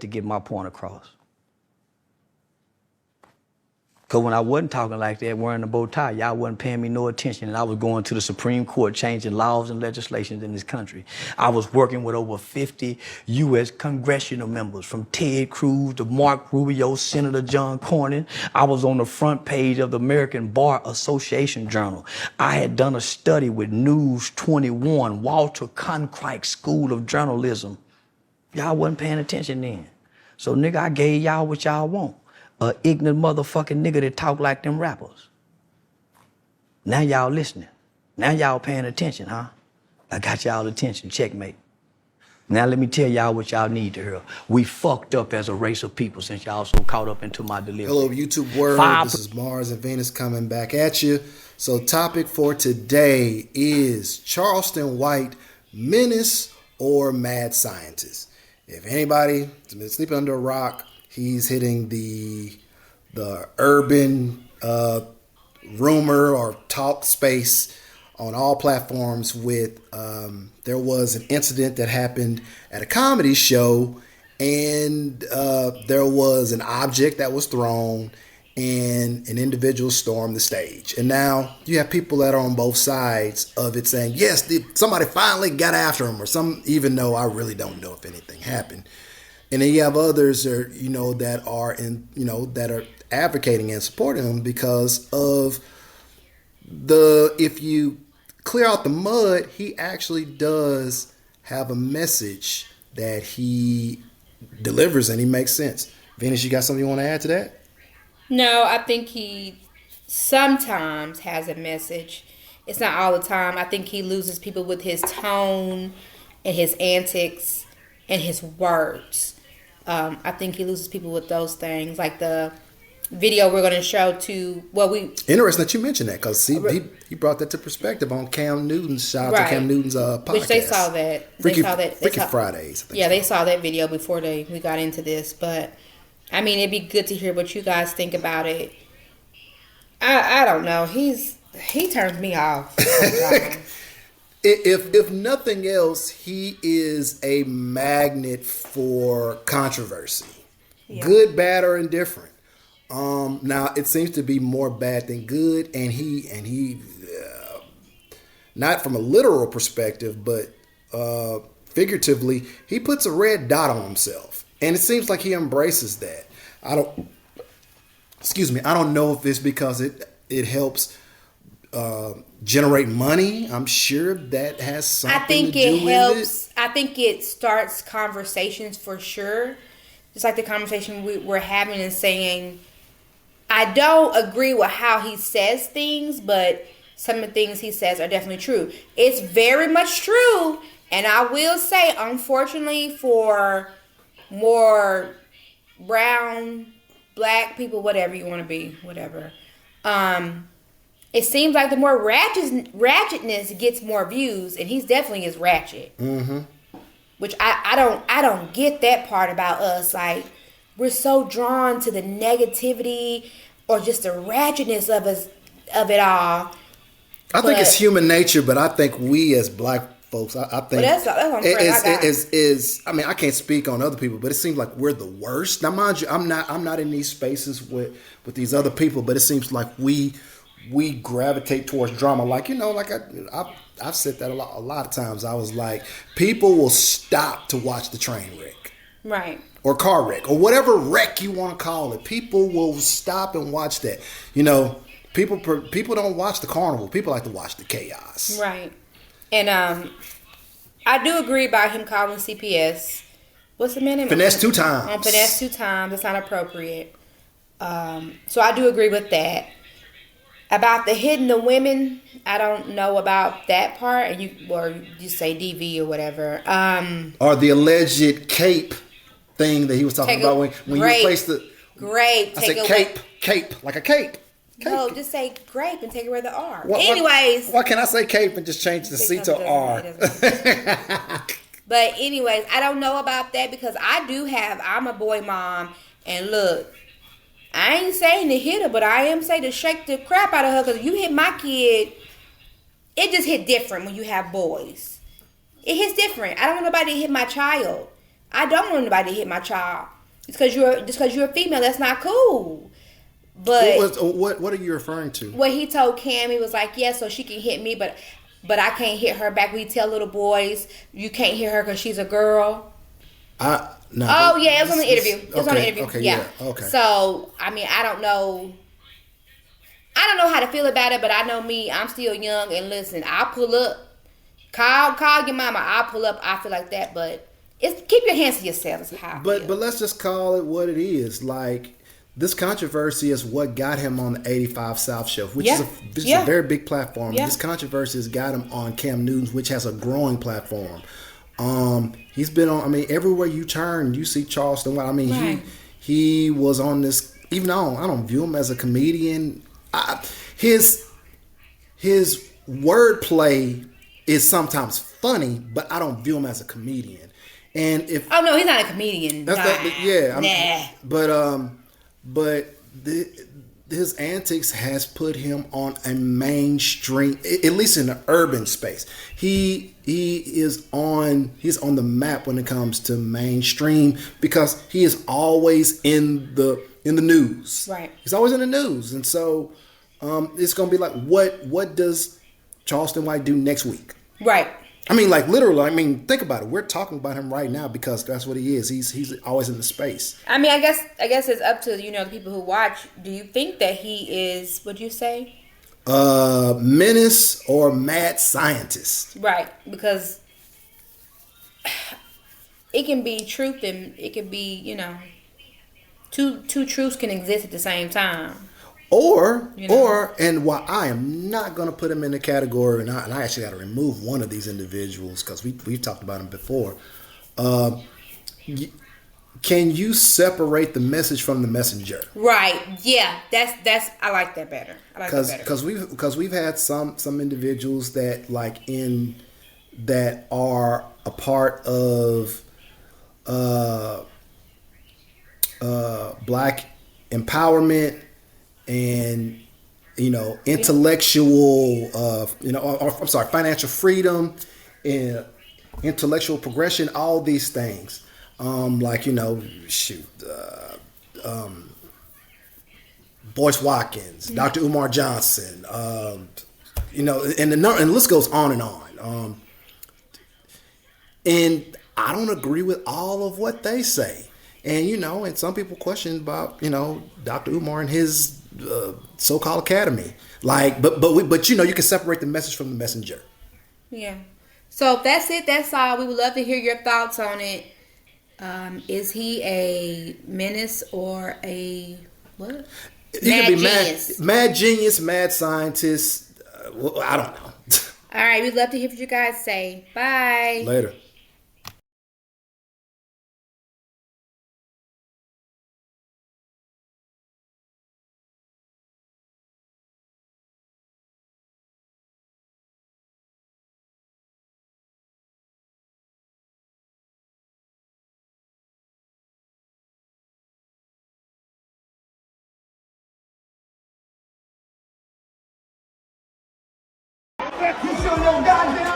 to get my point across. Because when I wasn't talking like that, wearing a bow tie, y'all wasn't paying me no attention, and I was going to the Supreme Court changing laws and legislations in this country. I was working with over 50 U.S. congressional members, from Ted Cruz to Mark Rubio, Senator John Cornyn. I was on the front page of the American Bar Association Journal. I had done a study with News 21, Walter Cronkite School of Journalism. Y'all wasn't paying attention then. So, nigga, I gave y'all what y'all want. A ignorant motherfucking nigga that talk like them rappers. Now y'all listening. Now y'all paying attention, huh? I got y'all attention, checkmate. Now let me tell y'all what y'all need to hear. We fucked up as a race of people since y'all so caught up into my delivery. Hello, YouTube world. This is Mars and Venus coming back at you. So topic for today is Charleston white menace or mad scientist. If anybody's been sleeping under a rock, he's hitting the urban rumor or talk space on all platforms with there was an incident that happened at a comedy show, and there was an object that was thrown and an individual stormed the stage. And now you have people that are on both sides of it saying, yes, somebody finally got after him, or some, even though I really don't know if anything happened. And then you have others that are advocating and supporting him because of if you clear out the mud, he actually does have a message that he delivers and he makes sense. Venus, you got something you want to add to that? No, I think he sometimes has a message. It's not all the time. I think he loses people with his tone and his antics and his words. I think he loses people with those things, like the video we're going to show to. Interesting that you mentioned that, because he brought that to perspective on Cam Newton's shout out to Cam Newton's podcast. Which they saw that. Freaky Fridays. Yeah, they saw that video before we got into this. But I mean, it'd be good to hear what you guys think about it. I don't know. He turns me off. If nothing else, he is a magnet for controversy. Yeah. Good, bad, or indifferent. Now it seems to be more bad than good, and he not from a literal perspective, but figuratively, he puts a red dot on himself, and it seems like he embraces that. I don't know if it's because it helps generate money. I'm sure that has something to do with it. I think it starts conversations for sure. Just like the conversation we're having and saying, I don't agree with how he says things, but some of the things he says are definitely true. It's very much true. And I will say, unfortunately, for more brown, black people, whatever you want to be, whatever, it seems like the more ratchetness gets more views, and he's definitely is ratchet. Mm-hmm. Which I don't get that part about us. Like, we're so drawn to the negativity or just the ratchetness of it all. I think it's human nature, but I think we as black folks, I think I mean, I can't speak on other people, but it seems like we're the worst. Now, mind you, I'm not in these spaces with these other people, but it seems like we gravitate towards drama. Like, I've said that a lot of times. I was like, people will stop to watch the train wreck. Right. Or car wreck. Or whatever wreck you want to call it. People will stop and watch that. People don't watch the carnival. People like to watch the chaos. Right. And I do agree about him calling CPS. What's the man name? Finesse 2 times. Finesse 2 times. It's not appropriate. So I do agree with that. About the hitting the women, I don't know about that part, and you say DV or whatever. Or the alleged cape thing that he was talking about when you replaced the grape. I said cape, like a cape. No, just say grape and take away the R. Anyways, why can't I say cape and just change the C to R? But anyways, I don't know about that because I'm a boy mom, and look. I ain't saying to hit her, but I am saying to shake the crap out of her, because you hit my kid, it just hit different when you have boys. It hits different. I don't want nobody to hit my child. I don't want anybody to hit my child. Just because you're a female, that's not cool. But what are you referring to? What he told Cam, he was like, yeah, so she can hit me, but I can't hit her back. We tell little boys you can't hit her because she's a girl. No, oh yeah, it was on the interview. It was on the interview. Okay, yeah. Okay. So I mean, I don't know how to feel about it, but I know me. I'm still young, and listen, I'll pull up. Call your mama. I'll pull up. I feel like that, but keep your hands to yourself. But let's just call it what it is. Like, this controversy is what got him on the 85 South show, which is a very big platform. Yeah. This controversy has got him on Cam Newton's, which has a growing platform. He's been on. I mean, everywhere you turn, you see Charleston White. I mean, right. he was on this. Even though I don't view him as a comedian, his wordplay is sometimes funny, but I don't view him as a comedian. And if no, he's not a comedian. But his antics has put him on a mainstream, at least in the urban space. He's on the map when it comes to mainstream because he is always in the news. Right. He's always in the news, and so it's gonna be like, what does Charleston White do next week? Right. I mean, like, literally, I mean, think about it. We're talking about him right now because that's what he is. He's always in the space. I mean, I guess it's up to, the people who watch. Do you think that he is, what'd you say? Menace or mad scientist. Right. Because it can be truth and it can be, two truths can exist at the same time. And while I am not going to put him in the category, and I actually got to remove one of these individuals because we've talked about him before. Can you separate the message from the messenger? Right. Yeah. That's I like that better. Because we've had some individuals that that are a part of black empowerment. And intellectual, financial freedom and intellectual progression, all these things. Boyce Watkins, Dr. Umar Johnson, and the list goes on and on. And I don't agree with all of what they say. And, and some people question about, Dr. Umar and his so-called academy. But you can separate the message from the messenger. Yeah. So if that's it, that's all. We would love to hear your thoughts on it. Is he a menace or a what? He could be mad genius, mad scientist. I don't know. All right. We'd love to hear what you guys say. Bye. Later. You show your goddamn